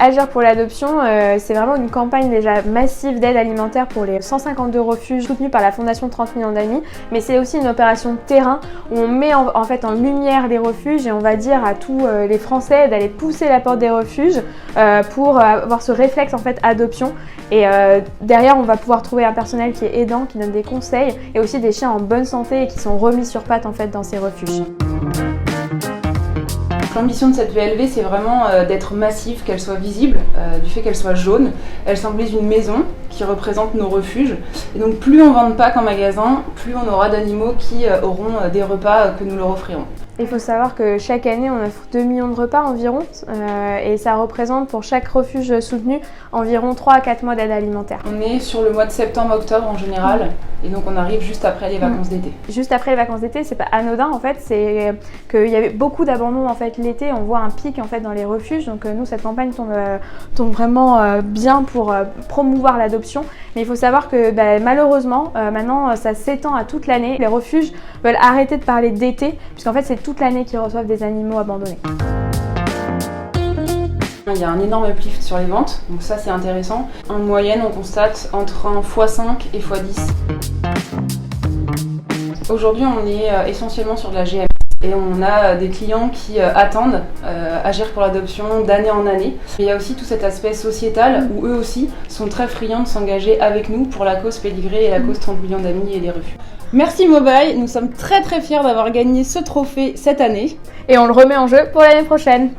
Agir pour l'adoption, c'est vraiment une campagne déjà massive d'aide alimentaire pour les 152 refuges soutenus par la Fondation 30 millions d'amis, mais c'est aussi une opération terrain où on met en fait en lumière les refuges et on va dire à tous les Français d'aller pousser la porte des refuges pour avoir ce réflexe en fait adoption. Et derrière, on va pouvoir trouver un personnel qui est aidant, qui donne des conseils et aussi des chiens en bonne santé et qui sont remis sur pattes en fait dans ces refuges. L'ambition de cette VLV, c'est vraiment d'être massive, qu'elle soit visible, du fait qu'elle soit jaune. Elle symbolise une maison qui représente nos refuges. Et donc plus on vend de packs en magasin, plus on aura d'animaux qui auront des repas que nous leur offrirons. Il faut savoir que chaque année, on offre 2 millions de repas environ et ça représente pour chaque refuge soutenu environ 3 à 4 mois d'aide alimentaire. On est sur le mois de septembre-octobre en général et donc on arrive juste après les vacances d'été. Juste après les vacances d'été, c'est pas anodin en fait, c'est qu'il y avait beaucoup d'abandons en fait l'été, on voit un pic en fait dans les refuges, donc nous cette campagne tombe vraiment bien pour promouvoir l'adoption. Mais il faut savoir que malheureusement maintenant ça s'étend à toute l'année. Les refuges veulent arrêter de parler d'été puisqu'en fait c'est toute l'année qu'ils reçoivent des animaux abandonnés. Il y a un énorme uplift sur les ventes, donc ça c'est intéressant. En moyenne, on constate entre un x5 et x10. Aujourd'hui, on est essentiellement sur de la GM et on a des clients qui attendent Agir pour l'adoption d'année en année. Il y a aussi tout cet aspect sociétal où eux aussi sont très friands de s'engager avec nous pour la cause Pédigré et la cause 30 millions d'amis et des refuges. Merci Mobile, nous sommes très fiers d'avoir gagné ce trophée cette année. Et on le remet en jeu pour l'année prochaine.